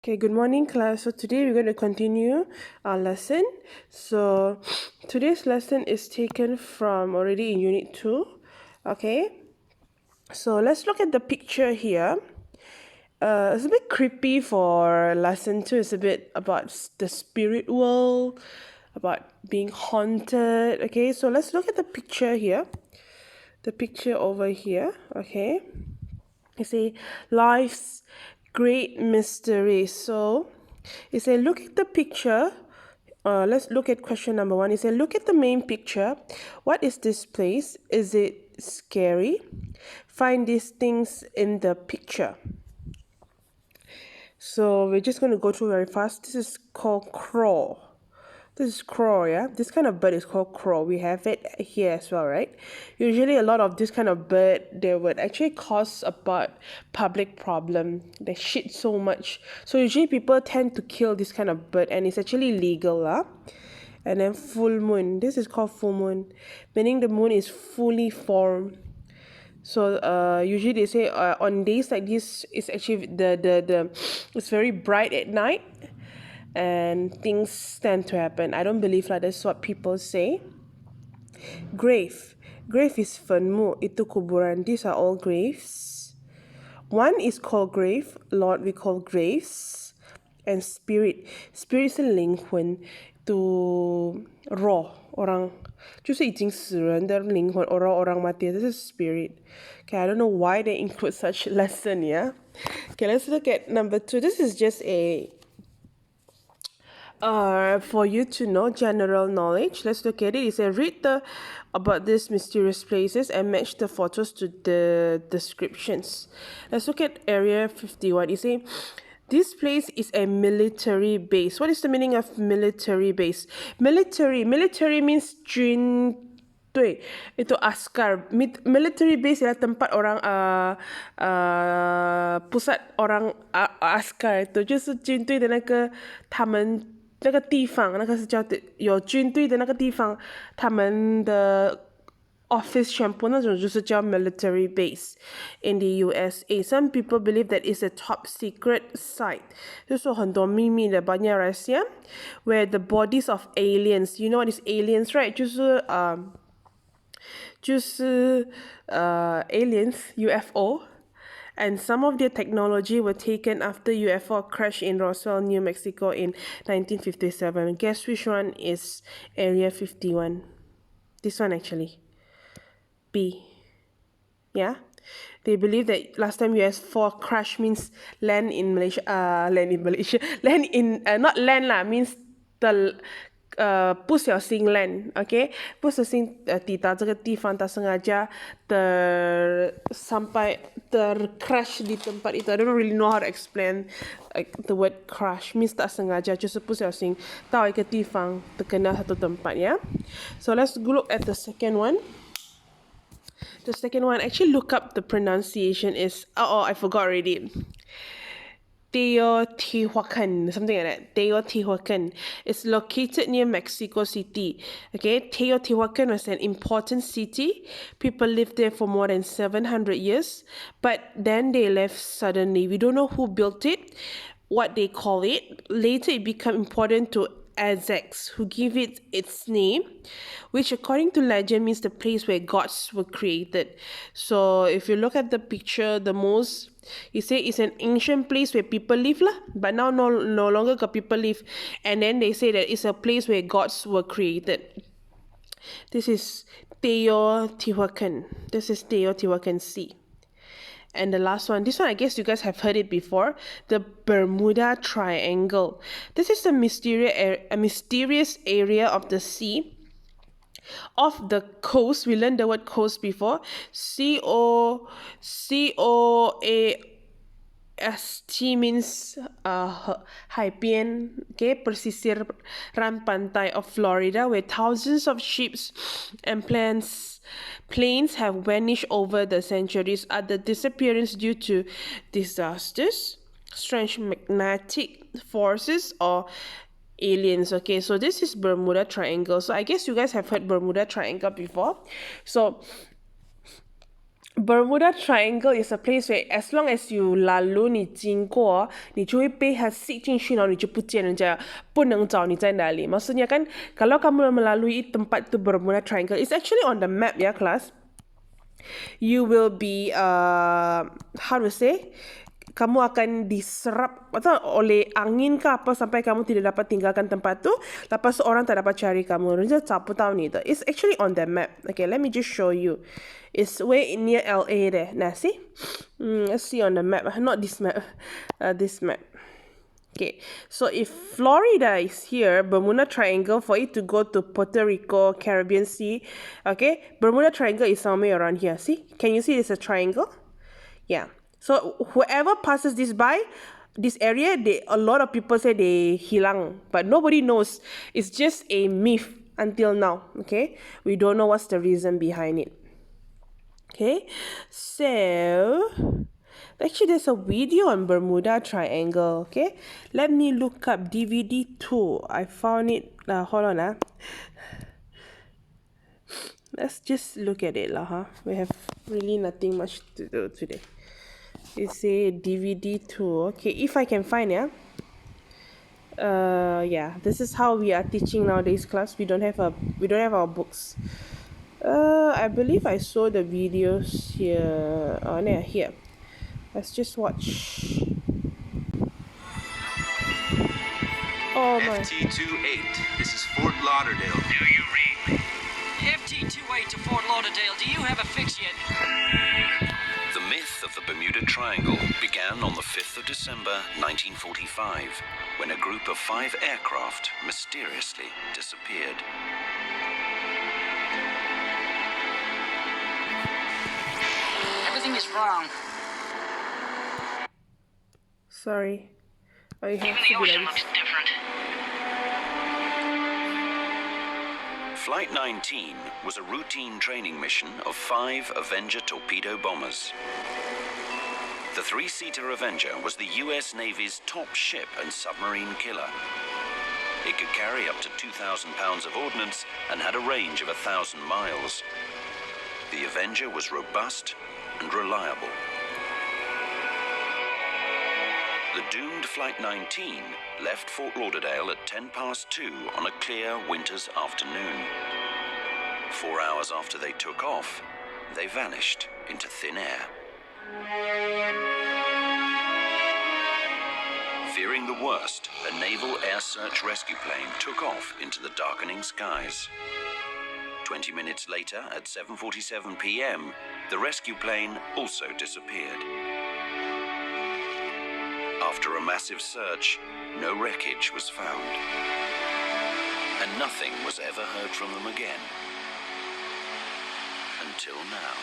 Okay, good morning, class. So today we're going to continue our lesson. So today's lesson is taken from already in Unit 2. Okay, so let's look at the picture here. It's a bit creepy for lesson 2. It's a bit about the spirit world, about being haunted. Okay, so let's look at the picture here. The picture over here. Okay, you see life's great mystery. So you say look at the picture. Let's look at question number 1. You say look at the main picture. What is this place? Is it scary? Find these things in the picture. So we're just going to go through very fast. This is called crow. This is crow, yeah? This kind of bird is called crow. We have it here as well, right? Usually a lot of this kind of bird, they would actually cause about public problem. They shit so much. So usually people tend to kill this kind of bird and it's actually legal, huh? And then full moon. This is called full moon, meaning the moon is fully formed. So usually they say on days like this, it's actually the it's very bright at night and things tend to happen. I don't believe like that's what people say. Grave. Grave is funmu, itu kuburan. These are all graves. One is called grave, Lord we call graves. And spirit. Spirit 是灵魂 to roh orang 就是已经死人的灵魂 orang mati. This is spirit. Okay, I don't know why they include such lesson, yeah? Okay, let's look at number 2. This is just a for you to know general knowledge. Let's look at it. It says read about these mysterious places and match the photos to the descriptions. Let's look at area 51. It says this place is a military base. What is the meaning of military base? Military means 军队 itu askar. Military base ialah tempat orang pusat orang askar itu就是军队的那个他们那个地方，那个是叫有军队的那个地方，他们的 office 全部那种就是叫 military base in the USA. Some people believe that it's a top secret site. 就是说很多秘密的banyak rahsia ，where the bodies of aliens. You know what is aliens, right? 就是aliens UFO. And some of their technology were taken after UFO crash in Roswell, New Mexico in 1957. Guess which one is Area 51? This one actually. B. Yeah? They believe that last time US4 crash means land in Malaysia. Land in, not land lah, means the 不小心 land, okay? 不小心抵达这个地方，他sengaja sampai crash di tempat itu. I don't really know how to explain the word crash. Means tak sengaja, 就是不小心到一个地方terkena satu tempat, yeah? So let's look at the second one. The second one, actually look up the pronunciation is, I forgot already. Teotihuacan, something like that. Teotihuacan. It's located near Mexico City. Okay, Teotihuacan was an important city. People lived there for more than 700 years. But then they left suddenly. We don't know who built it, what they call it. Later it became important to Aztecs, who give it its name, which according to legend means the place where gods were created. So if you look at the picture, you say it's an ancient place where people live lah, but now no longer got people live. And then they say that it's a place where gods were created. This is Teotihuacan. This is Teotihuacan Sea. And the last one, this one I guess you guys have heard it before, the Bermuda Triangle. This is a mysterious area of the sea, off the coast. We learned the word coast before. C-O-A-S-T means 海边, okay, persisiran pantai of Florida, where thousands of ships and planes have vanished over the centuries. Are the disappearance due to disasters, strange magnetic forces, or aliens? Okay, so this is Bermuda Triangle. So I guess you guys have heard Bermuda Triangle before. So Bermuda Triangle is a place where as long as you lalu 你经过，你就会被它吸进去，然后你就不见人家不能找你在哪里。Maksudnya kan kalau kamu melalui tempat tu Bermuda Triangle, it's actually on the map ya kelas. You will be how to say, kamu akan diserap atau oleh angin ke apa sampai kamu tidak dapat tinggalkan tempat tu, lepas tu orang tak dapat cari kamu, 人家找不到你的. It's actually on the map. Okay, let me just show you. It's way near LA there. Nah, see? Let's see on the map. Not this map. This map. Okay, so if Florida is here, Bermuda Triangle, for it to go to Puerto Rico, Caribbean Sea, okay, Bermuda Triangle is somewhere around here. See? Can you see it's a triangle? Yeah. So whoever passes this by, this area, a lot of people say they hilang, but nobody knows. It's just a myth until now, okay? We don't know what's the reason behind it. Okay, so actually there's a video on Bermuda Triangle. Okay, let me look up DVD 2. I found it. Hold on. Let's just look at it lah. We have really nothing much to do today. It's a DVD 2. Okay, if I can find it. Yeah, this is how we are teaching nowadays class. We don't have our books. I believe I saw the videos here. Oh, no, here. Let's just watch. Oh my. FT28, this is Fort Lauderdale. Do you read me? FT28 to Fort Lauderdale, do you have a fix yet? The myth of the Bermuda Triangle began on the 5th of December, 1945, when a group of 5 aircraft mysteriously disappeared. Everything is wrong. Sorry. Oh, you have Even to the be ocean like looks different. Flight 19 was a routine training mission of 5 Avenger torpedo bombers. The 3-seater Avenger was the US Navy's top ship and submarine killer. It could carry up to 2,000 pounds of ordnance and had a range of 1,000 miles. The Avenger was robust and reliable. The doomed Flight 19 left Fort Lauderdale at 2:10 on a clear winter's afternoon. 4 hours after they took off, they vanished into thin air. Fearing the worst, a naval air search rescue plane took off into the darkening skies. 20 minutes later, at 7:47 p.m., the rescue plane also disappeared. After a massive search, no wreckage was found, and nothing was ever heard from them again. Until now.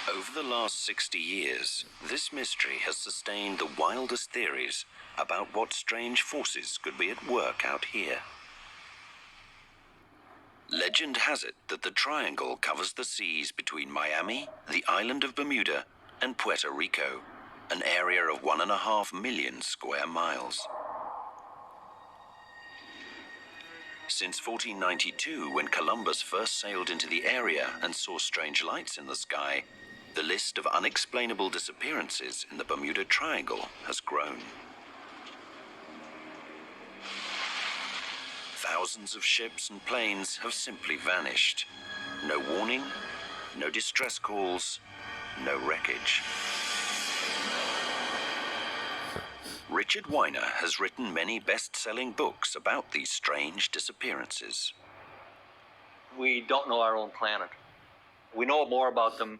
Over the last 60 years, this mystery has sustained the wildest theories about what strange forces could be at work out here. Legend has it that the triangle covers the seas between Miami, the island of Bermuda, and Puerto Rico, an area of 1.5 million square miles. Since 1492, when Columbus first sailed into the area and saw strange lights in the sky, the list of unexplainable disappearances in the Bermuda Triangle has grown. Thousands of ships and planes have simply vanished. No warning, no distress calls, no wreckage. Richard Weiner has written many best-selling books about these strange disappearances. We don't know our own planet. We know more about the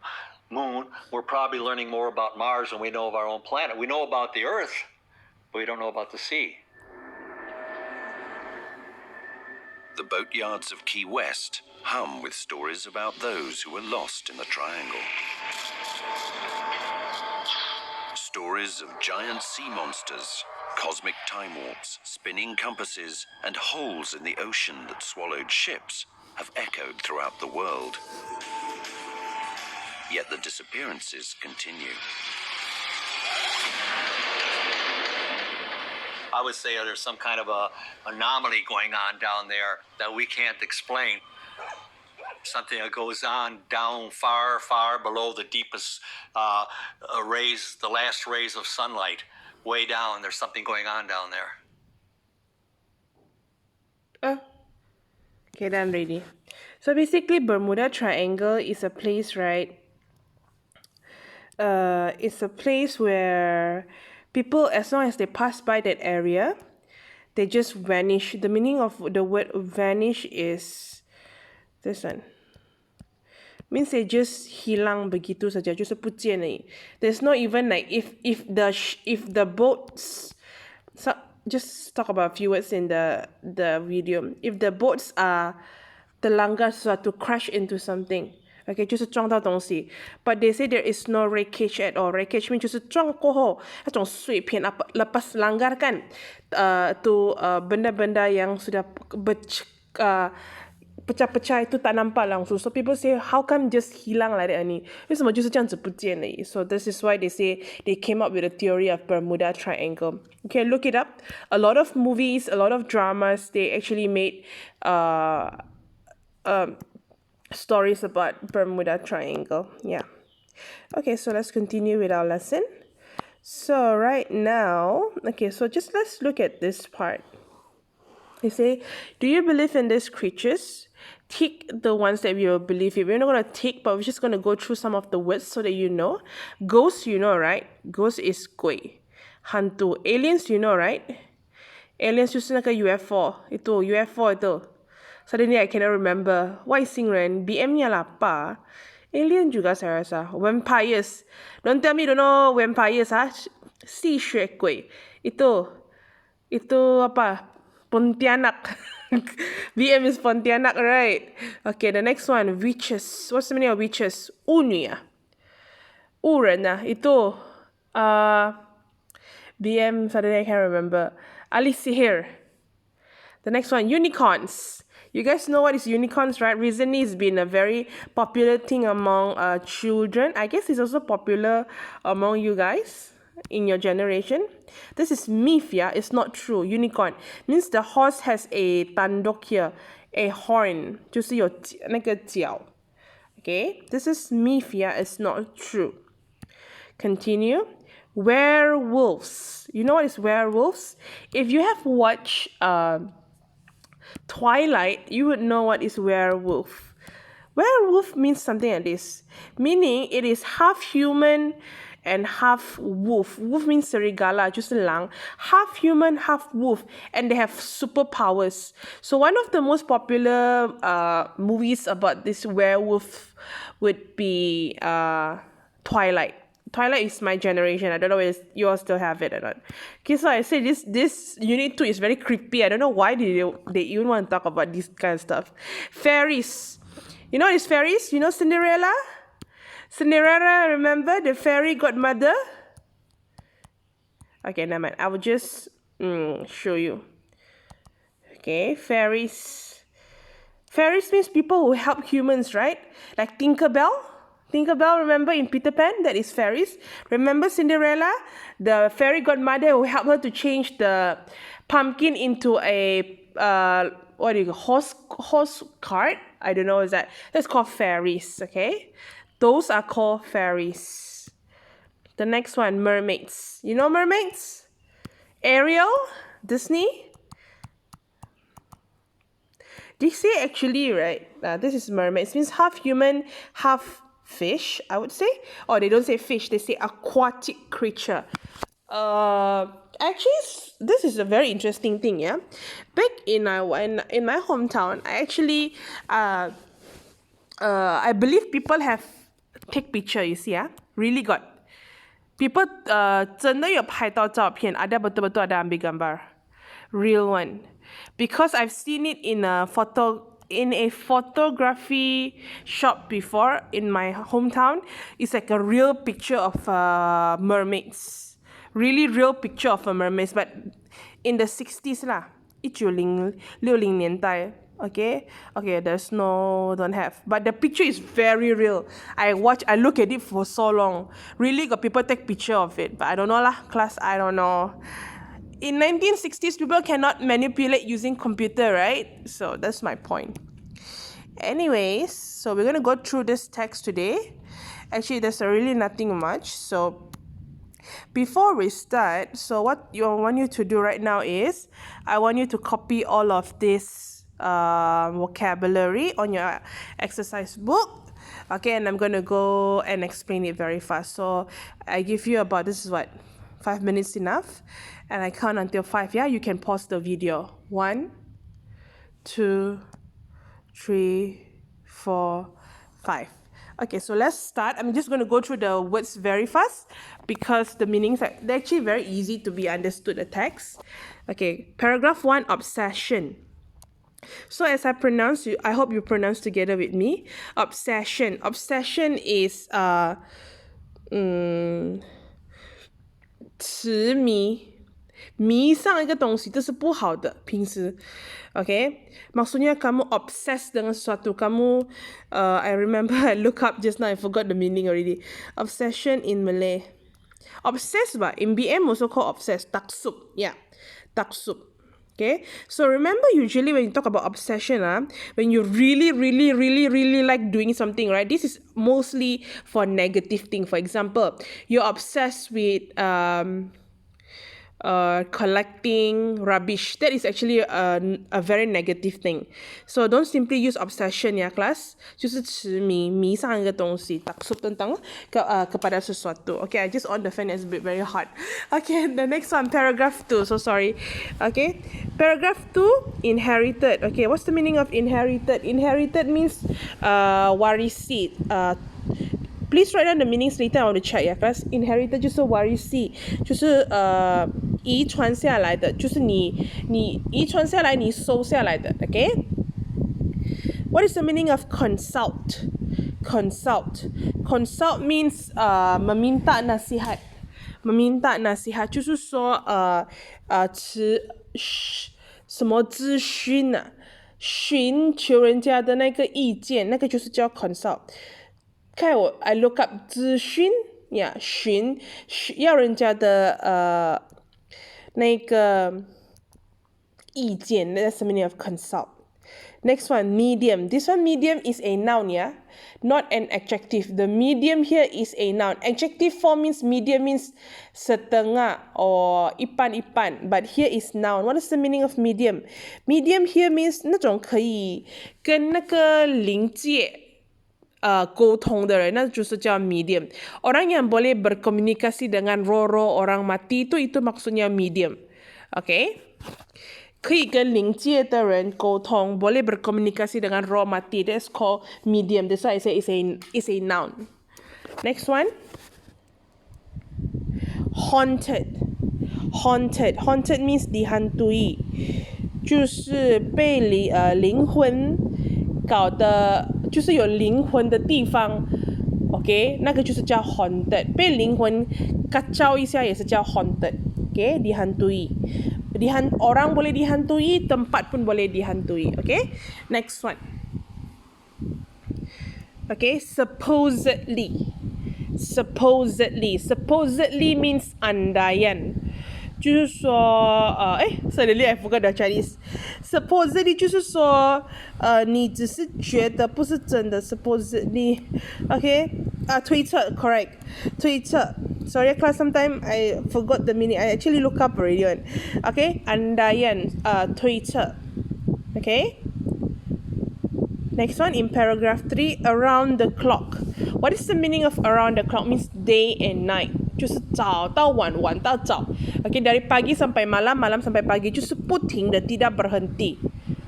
moon. We're probably learning more about Mars than we know of our own planet. We know about the Earth, but we don't know about the sea. The boatyards of Key West hum with stories about those who were lost in the triangle. Stories of giant sea monsters, cosmic time warps, spinning compasses, and holes in the ocean that swallowed ships have echoed throughout the world. Yet the disappearances continue. I would say there's some kind of a anomaly going on down there that we can't explain. something that goes on down far, far below the deepest rays, the last rays of sunlight, way down. There's something going on down there. Okay, then I'm ready. So basically, Bermuda Triangle is a place, right? It's a place where people, as long as they pass by that area, they just vanish. The meaning of the word vanish is this one. Means they just hilang begitu saja, 就是不见而已. There's not even like if the boats, so just talk about a few words in the video. If the boats are terlanggar sesuatu, crash into something, okay, 就是撞到东西. But they say there is no wreckage at all. Wreckage means 就是撞过后那种碎片apa lepas langgar kan, benda-benda yang sudah pecah-pecah itu tak nampak langsung. So people say, how come just hilang like that ni? 为什么就是这样子不见而已? So this is why they say they came up with a theory of Bermuda Triangle. Okay, look it up. A lot of movies, a lot of dramas, they actually made stories about Bermuda Triangle. Yeah. Okay, so let's continue with our lesson. So right now, okay, so just let's look at this part. They say, do you believe in these creatures? Tick the ones that you believe in. We're not going to tick, but we're just going to go through some of the words so that you know. Ghost, you know, right? Ghost is 鬼. Hantu. Aliens, you know, right? Aliens 就是那个 UFO. Itu, UFO itu. Suddenly I cannot remember. 外星人 BM-nya lah apa? Alien juga saya rasa. Vampires. Don't tell me you don't know vampires, ha? 吸血鬼. Itu apa? Pontianak. BM is Pontianak, right? Okay, the next one, witches. What's the meaning of witches? 巫女啊，巫人啊，itu BM, suddenly I can't remember. Ali Sihir. The next one, unicorns. You guys know what is unicorns, right? Recently, it's been a very popular thing among children. I guess it's also popular among you guys in your generation. This is myth, yeah? It's not true. Unicorn means the horse has a tanduk here, a horn. 就是有那个角. Okay? This is myth, yeah? It's not true. Continue. Werewolves. You know what is werewolves? If you have watched Twilight, you would know what is werewolf. Werewolf means something like this, meaning it is half human and half wolf. Wolf means serigala, 就是狼. Half human, half wolf, and they have superpowers. So one of the most popular movies about this werewolf would be Twilight. Twilight is my generation. I don't know if you all still have it or not. Okay, so I say this unit 2 is very creepy. I don't know why they even want to talk about this kind of stuff. Fairies. You know what is fairies? You know Cinderella? Cinderella, remember the fairy godmother? Okay, never mind. I will just show you. Okay, fairies. Fairies means people who help humans, right? Like Tinkerbell. Tinkerbell, remember in Peter Pan? That is fairies. Remember Cinderella? The fairy godmother who helped her to change the pumpkin into a what do you call horse cart? I don't know, is that? That's called fairies, okay? Those are called fairies. The next one, mermaids. You know mermaids? Ariel? Disney? They say actually, right? This is mermaids. It means half human, half fish, I would say. Or they don't say fish, they say aquatic creature. Actually, this is a very interesting thing, yeah. Back in my hometown, I actually I believe people have take picture, you see, yeah. Really got people 真的有拍到照片, ada betul-betul ada ambil gambar. Real one. Because I've seen it in a photography shop before in my hometown. It's like a real picture of mermaids. Really real picture of a mermaids, but in the 60s lah. 1960年代. Okay, don't have. But the picture is very real. I look at it for so long. Really got people take picture of it. But I don't know lah, class, I don't know. In 1960s, people cannot manipulate using computer, right? So that's my point. Anyways, so we're going to go through this text today. Actually, there's really nothing much. So before we start, so what I want you to do right now is I want you to copy all of this vocabulary on your exercise book. Okay, and I'm going to go and explain it very fast. So I give you about, this is what, 5 minutes enough? And I count until 5, yeah? You can pause the video. 1, 2, 3, 4, 5. Okay, so let's start. I'm just going to go through the words very fast because the meanings are they're actually very easy to be understood, the text. Okay, paragraph 1, obsession. So as I pronounce you, I hope you pronounce together with me. Obsession. Obsession is 痴迷，迷上一个东西，这是不好的。平时 okay, maksudnya kamu obsessed dengan sesuatu. Kamu I remember I look up just now, I forgot the meaning already. Obsession in Malay, obsessed ba, in BM also called obsessed. Taksub, yeah, taksub. Okay, so remember usually when you talk about obsession, when you really like doing something, right? This is mostly for negative thing. For example, you're obsessed with collecting rubbish. That is actually a very negative thing. So don't simply use obsession, ya class. 就是痴迷，迷上一个东西，taksub tentang kepada sesuatu. Okay, I just on the fan, it's a bit very hot. Okay, the next one, paragraph 2. So sorry. Okay, paragraph 2, inherited. Okay, what's the meaning of inherited? Inherited means warisi. Please write down the meanings later. I want to check, yeah, class. Inherited 就是 warisi， 就是遗传下来的，就是你遗传下来，你收下来的。Okay. What is the meaning of consult? Consult means meminta nasihat. Meminta nasihat 就是说什么咨询啊，寻求人家的那个意见，那个就是叫 consult。看我 I look up 咨询呀，寻要人家的那个意见。That's the meaning of consult. Next one, medium. This one, medium is a noun, yeah, not an adjective. The medium here is a noun. Adjective form means medium means setengah or ipan. But here is noun. What is the meaning of medium? Medium here means 那种可以跟那个灵界沟通的人，那就是叫 medium. Orang yang boleh berkomunikasi dengan roh-roh orang mati itu maksudnya medium. Okay? 可以跟灵界的人沟通 boleh berkomunikasi dengan roh mati. That's called medium. That's why I say it's a noun. Next one. Haunted. Haunted means dihantui. 就是被灵魂搞的，就是有灵魂的地方 ，OK， 那个就是叫 haunted， 被灵魂kacau一下也是叫 haunted， OK， dihantui， orang boleh dihantui， tempat pun boleh dihantui， OK， next one， OK， supposedly means andaian。就是说suddenly I forgot the Chinese. Supposedly 就是说你只是觉得不是真的 supposedly. Okay? 推测 correct. 推测 sorry class, sometime I forgot the meaning. I actually look up already one. Okay? Andaian 推测 Okay? Next one in paragraph 3, around the clock. What is the meaning of around the clock? Means day and night. 就是早到晚，晚到早。Okay, dari pagi sampai malam, malam sampai pagi， 就是不停的 tidak berhenti.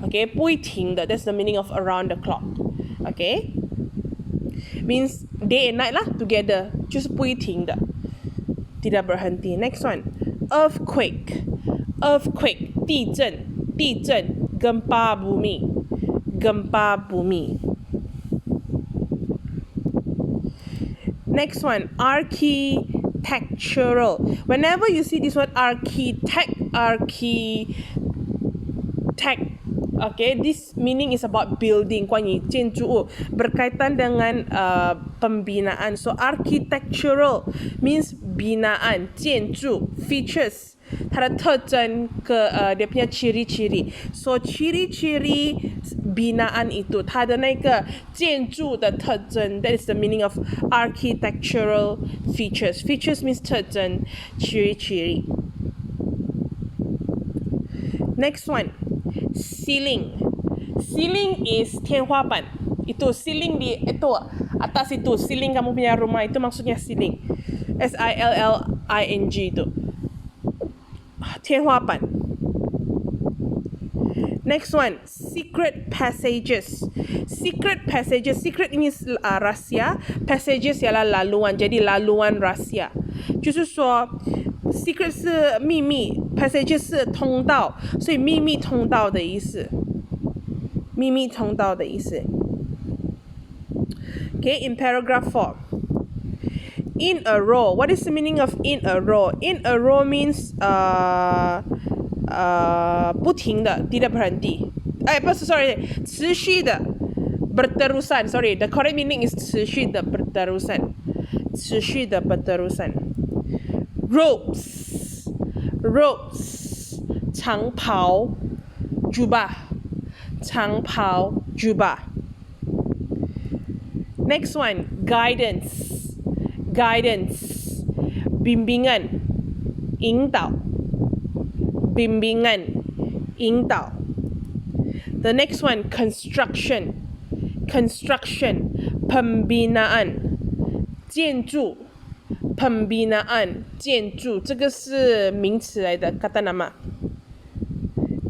Okay, 不会停的 That's the meaning of around the clock. Okay, means day and night lah together， 就是不会停的 tidak berhenti. Next one, earthquake. Earthquake 地震 gempa bumi. Next one, architectural. Whenever you see this word architect, okay, this meaning is about building, 关于建筑物 berkaitan dengan pembinaan. So architectural means binaan 建筑 features 它的特征ke dia punya ciri-ciri. So ciri-ciri binaan itu 它的那个建筑的特征 that is the meaning of architectural features. Features means 特征 ciri-ciri. Next one, ceiling. Ceiling is 天花板. Itu ceiling di itu atas itu ceiling kamu punya rumah itu maksudnya ceiling. Silling itu. 天花板. Next one, secret passages. Secret passages. Secret means rahsia. Passages ialah laluan. Jadi laluan rahsia. 就是说 secret 是秘密 passages 是通道，所以秘密通道的意思。秘密通道的意思。Okay, in paragraph 4. In a row. What is the meaning of in a row? In a row means 不停的 tidak berhenti. 不是 sorry 持续的 berterusan. Sorry, the correct meaning is 持续的 berterusan. 持续的 berterusan. Robes. Robes. 长袍 jubah. 长袍 jubah. Next one, guidance. Guidance. Bimbingan. 引导. Bimbingan. 引导. The next one, construction. Construction. Pembinaan. 建筑. Pembinaan. 建筑. 这个是名词来的 kata nama.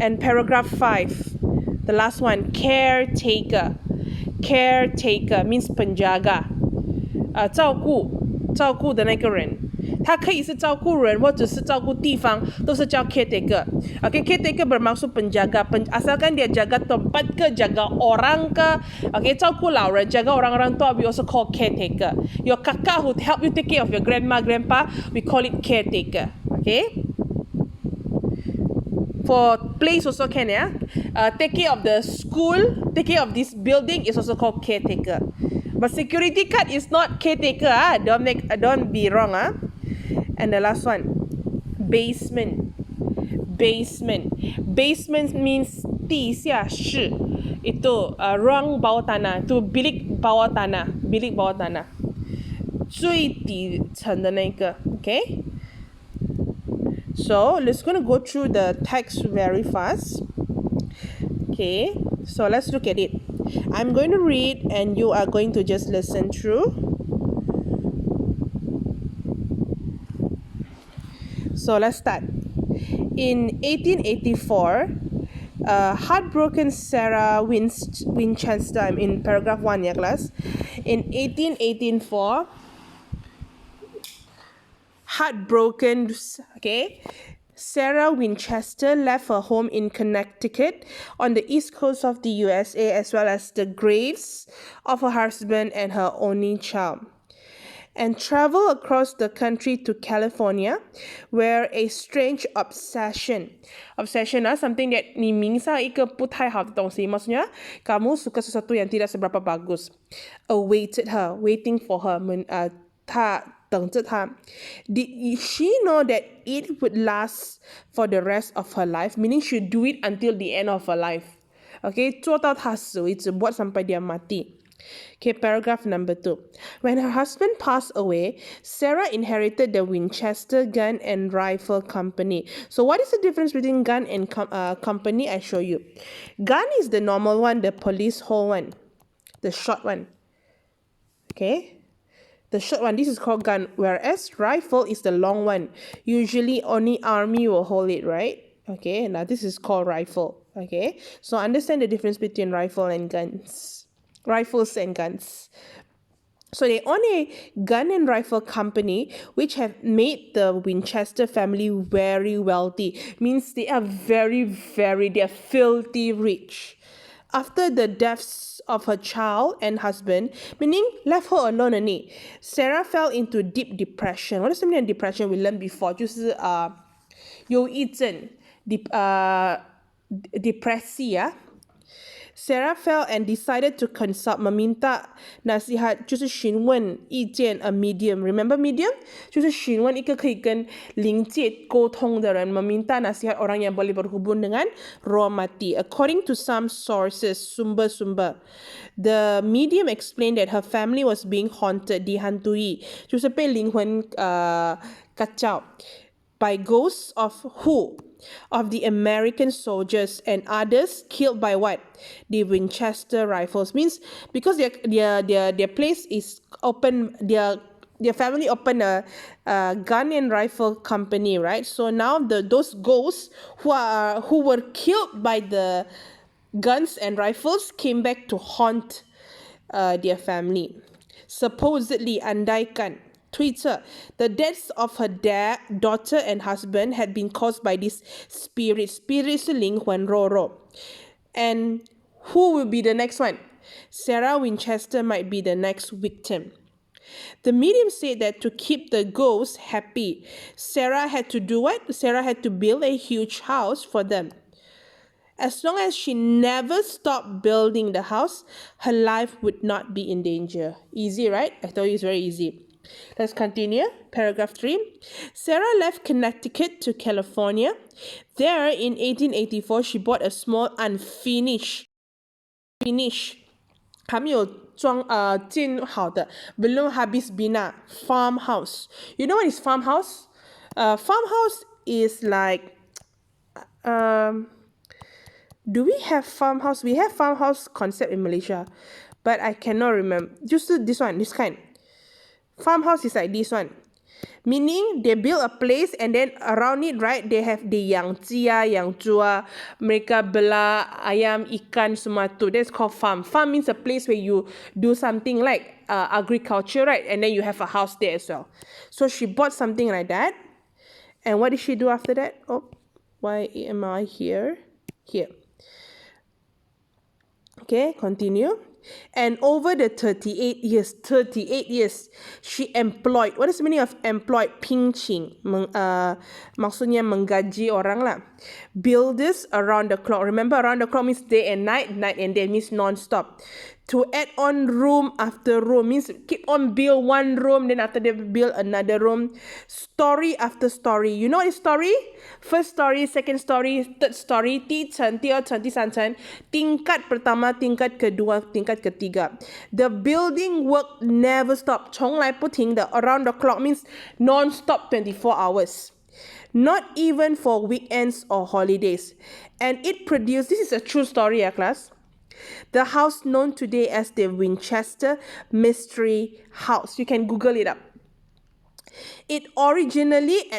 And paragraph 5. The last one, caretaker. Caretaker means penjaga. 照顾的那个人。它可以是照顾人或者是照顾地方，都是叫 caretaker. Okay, caretaker bermaksud penjaga. Asalkan dia jaga tempat ke, jaga orang ke. Okay, 照顾老人, jaga orang-orang tua, we also call caretaker. Your kakak who help you take care of your grandma, grandpa, we call it caretaker. Okay? For place also can, yeah. Take care of the school, take care of this building is also called caretaker. But security guard is not caretaker. Don't be wrong. And the last one, basement. Basement. Basement means 地下室. Itu ruang bawah tanah. Itu bilik bawah tanah. Bilik bawah tanah. 最底层的那个. Okay? So let's gonna go through the text very fast. Okay, so let's look at it. I'm going to read and you are going to just listen through. So let's start. In 1884, heartbroken Sarah Winchester, I'm in paragraph 1, yeah, class. In 1884, heartbroken, okay, Sarah Winchester left her home in Connecticut on the east coast of the USA, as well as the graves of her husband and her only child, and traveled across the country to California, where a strange obsession, something that 你迷上一个不太好的东西，maksudnya kamu suka sesuatu yang tidak seberapa bagus, awaited her, waiting for her, 等着她. Did she know that it would last for the rest of her life? Meaning she would do it until the end of her life. Okay, 做到她死为止, buat sampai dia mati. Okay, paragraph number 2. When her husband passed away, Sarah inherited the Winchester Gun and Rifle Company. So what is the difference between gun and company? I show you. Gun is the normal one, the police hold one, the short one. Okay, the short one, this is called gun, whereas rifle is the long one. Usually only army will hold it, right? Okay, now this is called rifle. Okay, so understand the difference between rifle and guns. Rifles and guns. So they own a gun and rifle company which have made the Winchester family very wealthy. Means they are they're filthy rich. After the deaths of her child and husband, meaning left her alone only, Sarah fell into deep depression. What does the meaning of depression? We learned before. 就是忧郁症 depressia. Sarah felt and decided to consult, meminta nasihat 就是询问意见 a medium. Remember medium? 就是询问一个可以跟灵界沟通的人, meminta nasihat orang yang boleh berhubung dengan roh mati. According to some sources, sumber-sumber, the medium explained that her family was being haunted, dihantui, 就是被灵魂kacau by ghosts of who? Of the American soldiers and others killed by what? The Winchester rifles. Means because their place is open, their family opened a gun and rifle company, right? So now those ghosts who were killed by the guns and rifles came back to haunt their family. Supposedly, andaikan, Twitter, the deaths of her daughter and husband had been caused by this spirit. Spirit 是灵魂 roh. And who will be the next one? Sarah Winchester might be the next victim. The medium said that to keep the ghosts happy, Sarah had to do what? Sarah had to build a huge house for them. As long as she never stopped building the house, her life would not be in danger. Easy, right? I told you it's very easy. Let's continue. Paragraph 3. Sarah left Connecticut to California. There, in 1884, she bought a small unfinished 还没有建好的 belum habis bina farmhouse. You know what is farmhouse? Farmhouse is like do we have farmhouse? We have farmhouse concept in Malaysia, but I cannot remember. Just this one, this kind. Farmhouse is like this one. Meaning they build a place and then around it, right, they have the yang jia, yang jua, mereka bela ayam, ikan, semua tu. That's called farm. Farm means a place where you do something like agriculture, right? And then you have a house there as well. So she bought something like that. And what did she do after that? Oh, why am I here? Here. Okay, continue. And over the 38 years, she employed, what is the meaning of employed? Pinching, maksudnya menggaji orang lah. Builders around the clock. Remember, around the clock means day and night and day means non-stop. To add on room after room, means keep on build one room, then after that build another room. Story after story. You know what is story? First story, second story, third story, 第一层, 第二层, 第三层, tingkat pertama, tingkat kedua, tingkat ketiga. The building work never stopped. 从来不停的 around the clock means non-stop 24 hours. Not even for weekends or holidays. And it produced, this is a true story, class. The house known today as the Winchester Mystery House. You can Google it up. It originally,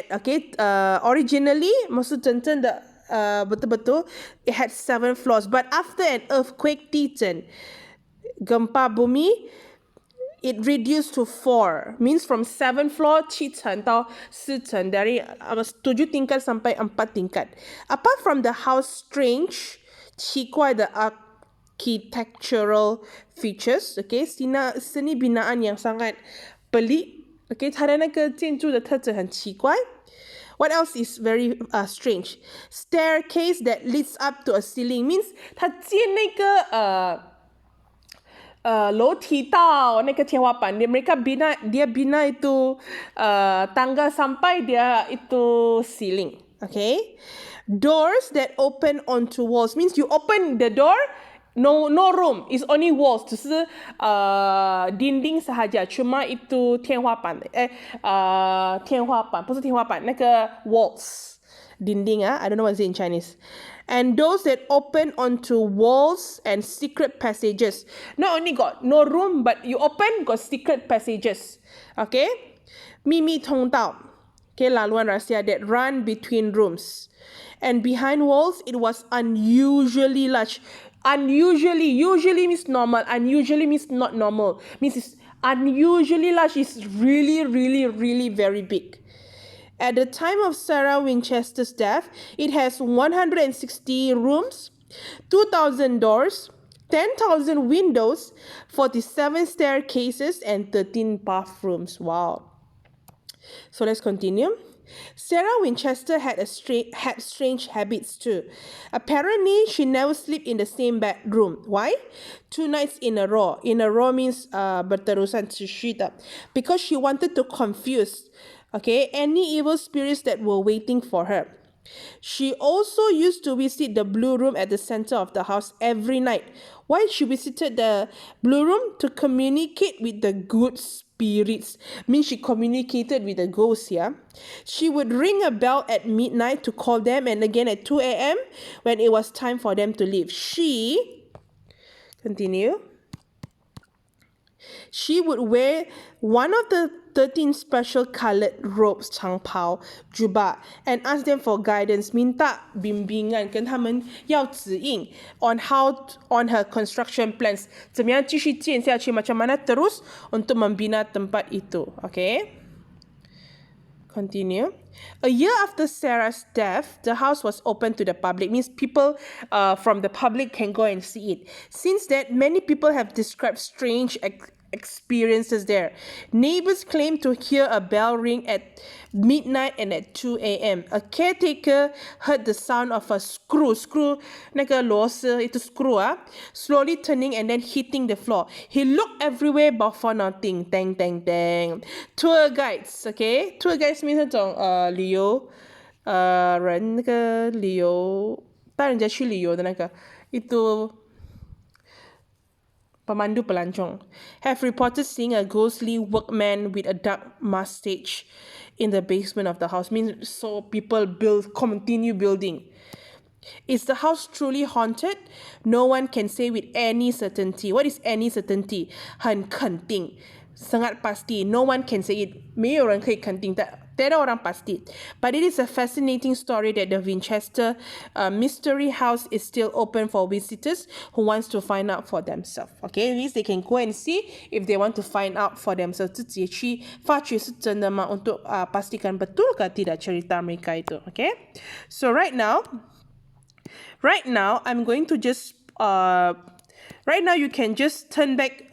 maksud真正的betul-betul, it had 7 floors. But after an earthquake, 地震, gempa bumi, it reduced to 4. Means from 7 floor, 7层到4层, dari 7 tingkat sampai 4 tingkat. Apart from the house strange, 奇怪的architectural features, okay, seni binaan yang sangat pelik, okay, 它的那个建筑的特征很奇怪. What else is very strange? Staircase that leads up to a ceiling means 它建那个楼梯到那个天花板, dia bina itu tangga sampai dia itu ceiling, okay? Doors that open onto walls means you open the door, no room, it's only walls, 只是dinding sahaja, cuma itu 天花板不是天花板，那个 walls, dinding, I don't know what is it in Chinese. And those that open onto walls and secret passages. Not only got no room, but you open, got secret passages. Okay? Mimi thông道. Okay, laluan rahsia that run between rooms. And behind walls, it was unusually large. Usually means normal. Unusually means not normal. Means it's unusually large. It's really, really, really very big. At the time of Sarah Winchester's death, it has 160 rooms, 2,000 doors, 10,000 windows, 47 staircases, and 13 bathrooms. Wow. So let's continue. Sarah Winchester had strange habits too. Apparently, she never slept in the same bedroom. Why? 2 nights in a row. In a row means berterusan cerita. Because she wanted to confuse, any evil spirits that were waiting for her. She also used to visit the blue room at the center of the house every night. Why she visited the blue room? To communicate with the good spirits. Means she communicated with the ghosts, yeah? She would ring a bell at midnight to call them, and again at 2 a.m. when it was time for them to leave. She would wear one of the 13 special colored robes, 长袍, jubah, and ask them for guidance, minta bimbingan, 跟他们要指引 on her construction plans, 怎么样继续建下去, macam mana terus untuk membina tempat itu, okay? Continue. A year after Sarah's death, the house was open to the public. Means people from the public can go and see it. Since then, many people have described strange experiences there. Neighbors claim to hear a bell ring at midnight and at 2 a.m. A caretaker heard the sound of a screw, 那个螺丝, itu screw, slowly turning and then hitting the floor. He looked everywhere but for nothing. Dang, dang, dang. Tour guides, okay? Tour guides means 那种旅游人那个旅游带人家去旅游的那个 itu pemandu pelancong, have reported seeing a ghostly workman with a dark mustache in the basement of the house. Means so people continue building. Is the house truly haunted? No one can say with any certainty. What is any certainty? 很肯定, sangat pasti. No one can say it. 没有人可以肯定的. Tiada orang pasti. But it is a fascinating story that the Winchester Mystery House is still open for visitors who wants to find out for themselves. Okay, at least they can go and see if they want to find out for themselves. 自己去发掘是真的吗? Untuk pastikan betul ke tidak cerita mereka itu. Okay, so right now, I'm going to just right now you can just turn back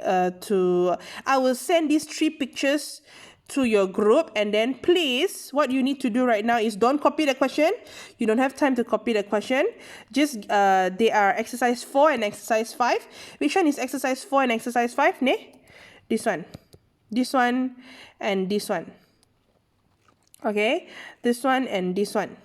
to, I will send these 3 pictures to your group, and then please, what you need to do right now is don't copy the question. You don't have time to copy the question. Just they are exercise 4 and exercise 5. Which one is exercise 4 and exercise 5? Ne? This one, and this one. Okay, this one and this one.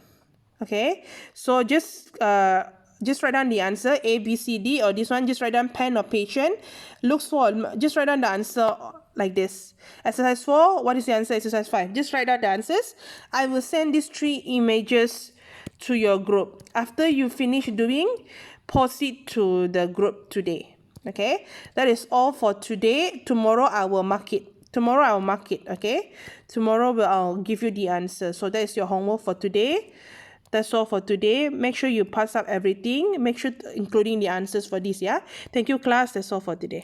Okay, so just write down the answer A, B, C, D, or this one. Just write down pen or patient. Looks for, just write down the answer like this. Exercise 4, what is the answer? Exercise 5. Just write out the answers. I will send these 3 images to your group. After you finish doing, post it to the group today. Okay, that is all for today. Tomorrow I will mark it. Okay, tomorrow I'll give you the answer. So that is your homework for today. That's all for today. Make sure you pass up everything. Make sure including the answers for this, yeah? Thank you, class. That's all for today.